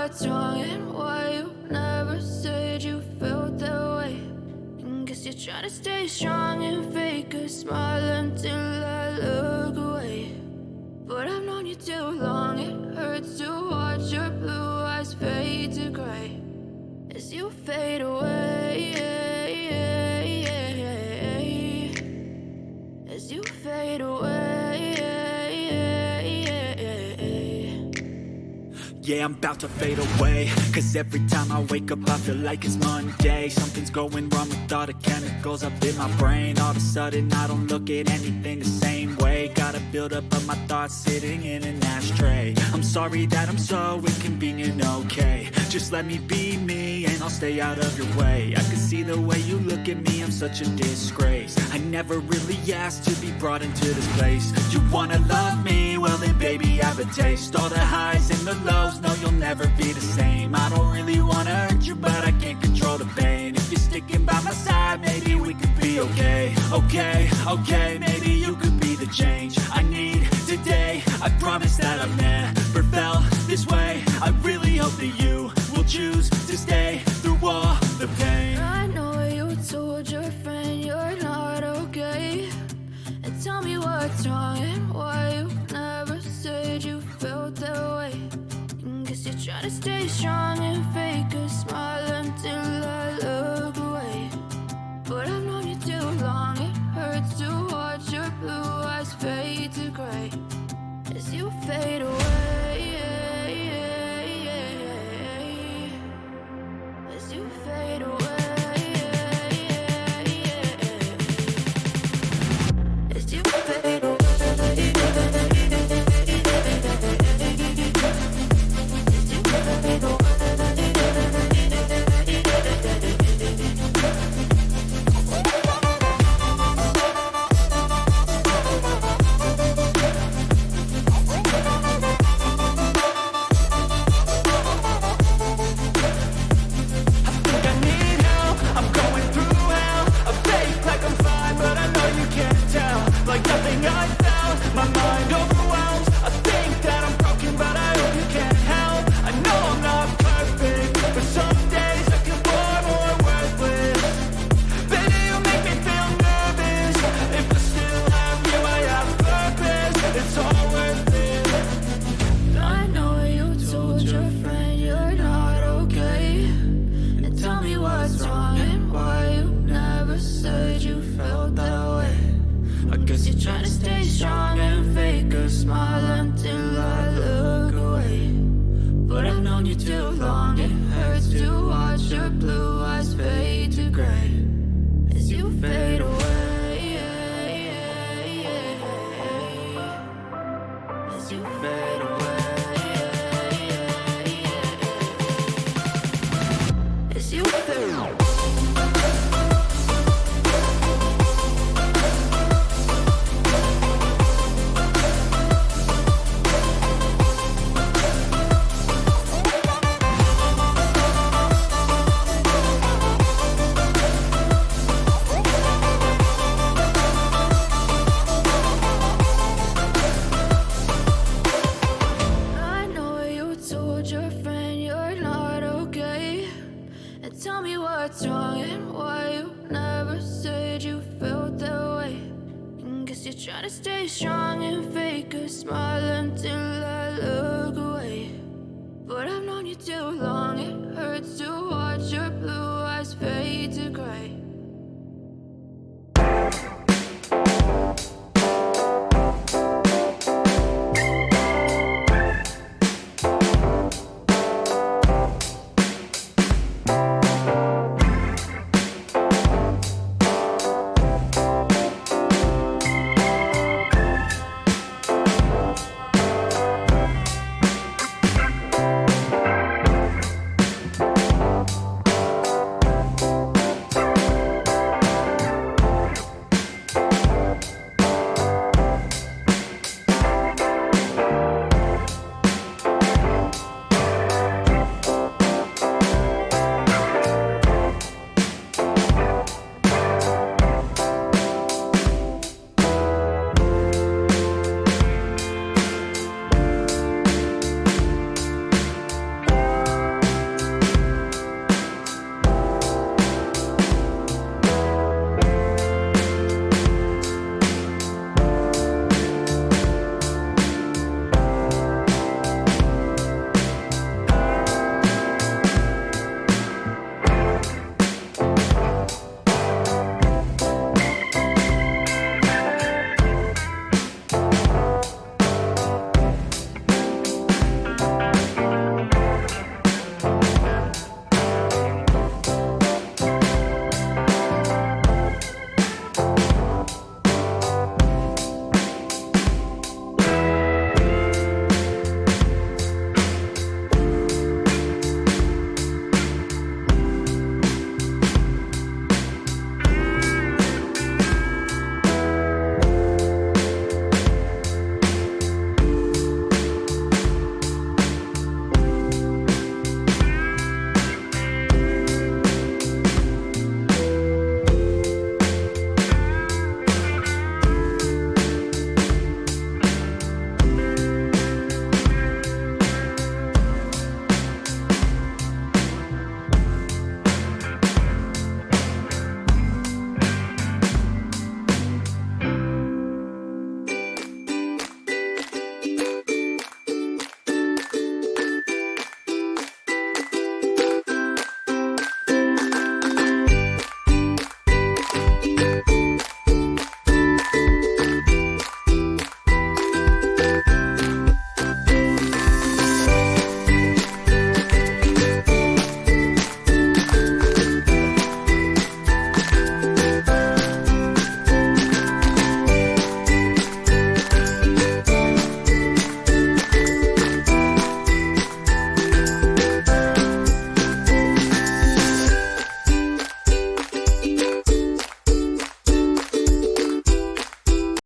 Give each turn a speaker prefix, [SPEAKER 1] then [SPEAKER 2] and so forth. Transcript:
[SPEAKER 1] what's wrong and why you never said you felt that way. And guess you're trying to stay strong and fake a smile until I look away. But I've known you too long, it hurts to watch your blue eyes fade to gray as you fade away, as you fade away.
[SPEAKER 2] Yeah, I'm about to fade away, cause every time I wake up I feel like it's Monday. Something's going wrong with all the chemicals up in my brain. All of a sudden I don't look at anything the same way. Got a buildup of my thoughts sitting in an ashtray. I'm sorry that I'm so inconvenient, okay. Just let me be me and I'll stay out of your way. I can see the way you look at me, I'm such a disgrace. I never really asked to be brought into this place. You wanna love me? Well then baby I have a taste. All the highs and the lows, no you'll never be the same. I don't really wanna hurt you but I can't control the pain. If you're sticking by my side maybe we could be okay. Okay, maybe you could be the change I need today. I promise that I've never felt this way. I really hope that you will choose to stay through all the pain.
[SPEAKER 1] I know you told your friend you're not okay, and tell me what's wrong and why you never said you felt that way. And guess you're trying to stay strong and fake a smile until I look away. But I've known you too long, it hurts to watch your blue eyes fade to gray as you fade away, as you fade away, as you fade away. Trying to stay strong and fake a smile until I look away. But I've known you too long, it hurts to watch your blue eyes fade to gray